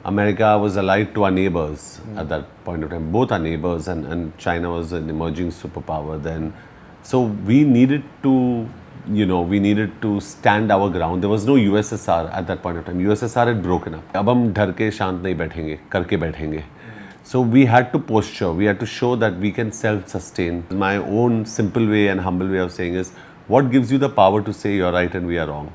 America was allied to our neighbors at that point of time. Both our neighbors, and China was an emerging superpower then. So we needed to, we needed to stand our ground. There was no USSR at that point of time. USSR had broken up. अब हम डर के शांत नहीं बैठेंगे, करके बैठेंगे. So we had to posture. We had to show that we can self-sustain. My own simple way and humble way of saying is, what gives you the power to say you're right and we are wrong?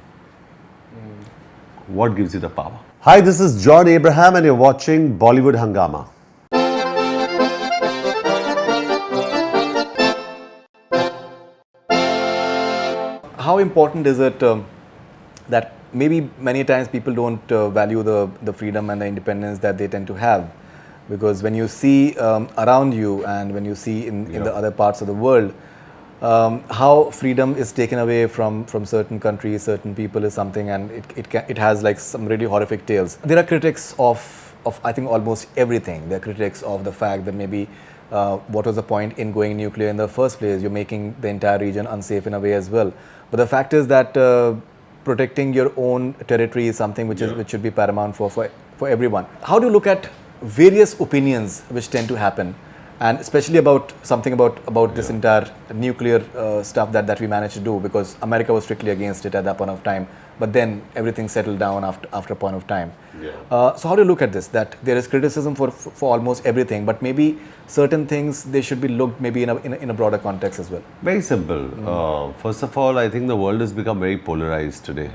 What gives you the power? Hi, this is John Abraham and you're watching Bollywood Hungama. How important is it that maybe many times people don't value the freedom and the independence that they tend to have? Because when you see around you and when you see in the other parts of the world, how freedom is taken away from certain countries, certain people is something, and it has like some really horrific tales. There are critics of I think almost everything. There are critics of the fact that maybe what was the point in going nuclear in the first place? You're making the entire region unsafe in a way as well. But the fact is that protecting your own territory is something which should be paramount for everyone. How do you look at various opinions which tend to happen, and especially about this entire nuclear stuff that we managed to do, because America was strictly against it at that point of time, but then everything settled down after a point of time. So how do you look at this, that there is criticism for almost everything, but maybe certain things they should be looked maybe in a broader context as well? Very simple. First of all, I think the world has become very polarized today.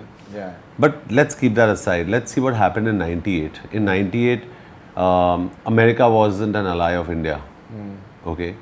But let's keep that aside. Let's see what happened in 98. In 98, America wasn't an ally of India. Okay,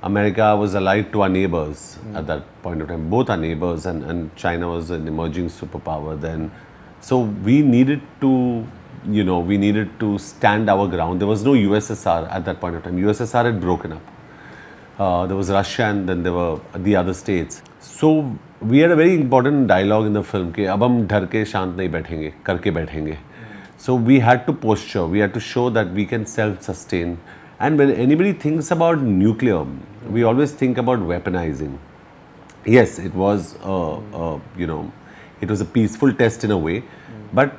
America was allied to our neighbors at that point of time. Both our neighbors, and China was an emerging superpower then. So we needed to, we needed to stand our ground. There was no USSR at that point of time. USSR had broken up. There was Russia, and then there were the other states. So we had a very important dialogue in the film कि अब हम डर के शांत नहीं बैठेंगे, करके बैठेंगे. So we had to posture. We had to show that we can self-sustain. And when anybody thinks about nuclear, we always think about weaponizing. Yes, it was, it was a peaceful test in a way, but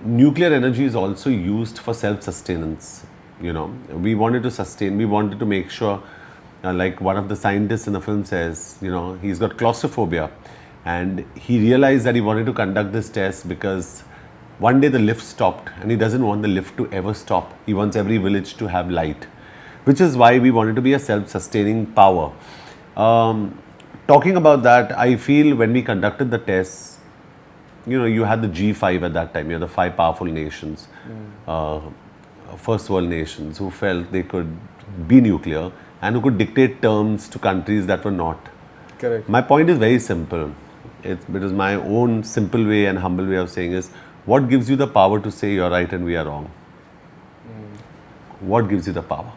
nuclear energy is also used for self-sustenance. We wanted to sustain. We wanted to make sure, like one of the scientists in the film says, he's got claustrophobia, and he realized that he wanted to conduct this test because one day the lift stopped, and he doesn't want the lift to ever stop. He wants every village to have light, which is why we wanted to be a self-sustaining power. Talking about that, I feel when we conducted the tests, you had the G5 at that time. You had the 5 powerful nations, first world nations, who felt they could be nuclear and who could dictate terms to countries that were not. Correct. My point is very simple. It is my own simple way and humble way of saying is, what gives you the power to say you're right and we are wrong? What gives you the power?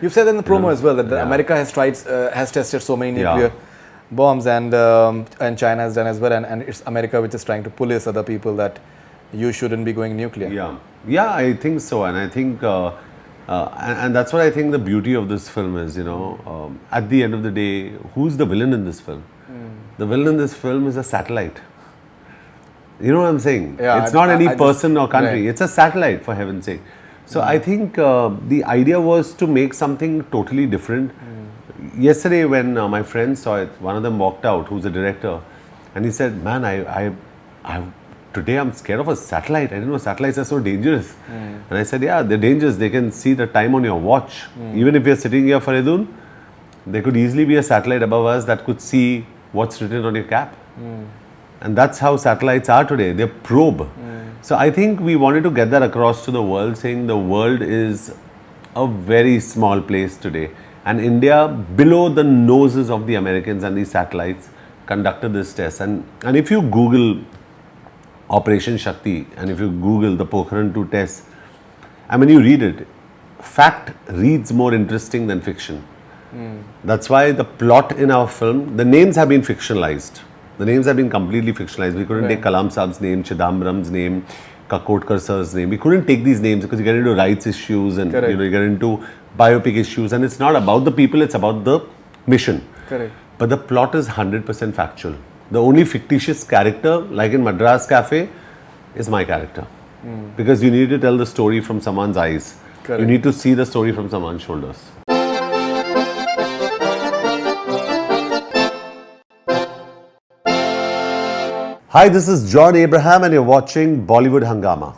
You've said in the promo as well that America has tested so many nuclear bombs, and China has done as well, and it's America which is trying to police other people that you shouldn't be going nuclear. Yeah, I think so, and I think, and that's what I think the beauty of this film is. At the end of the day, who's the villain in this film? The villain in this film is a satellite. You know what I'm saying? It's not any person or country. It's a satellite, for heaven's sake. So I think the idea was to make something totally different. Yesterday when my friends saw it, one of them walked out, who's a director, and he said, man, today I'm scared of a satellite. I didn't know satellites are so dangerous. And I said, yeah, they're dangerous. They can see the time on your watch. Even if you're sitting here, Faridun, there could easily be a satellite above us that could see what's written on your cap. And that's how satellites are today. They're probe. So I think we wanted to get that across to the world, saying the world is a very small place today. And India, below the noses of the Americans and these satellites, conducted this test. And if you Google Operation Shakti, and if you Google the Pokhran 2 test, and when you read it, fact reads more interesting than fiction. That's why the plot in our film, the names have been fictionalized. The names have been completely fictionalized. We couldn't take Kalam Saab's name, Chidambaram's name, Kakotkar sir's name. We couldn't take these names because you get into rights issues and you get into biopic issues, and it's not about the people, it's about the mission. But the plot is 100% factual. The only fictitious character, like in Madras Cafe, is my character. because you need to tell the story from someone's eyes. Correct. You need to see the story from someone's shoulders. Hi, this is John Abraham and you're watching Bollywood Hungama.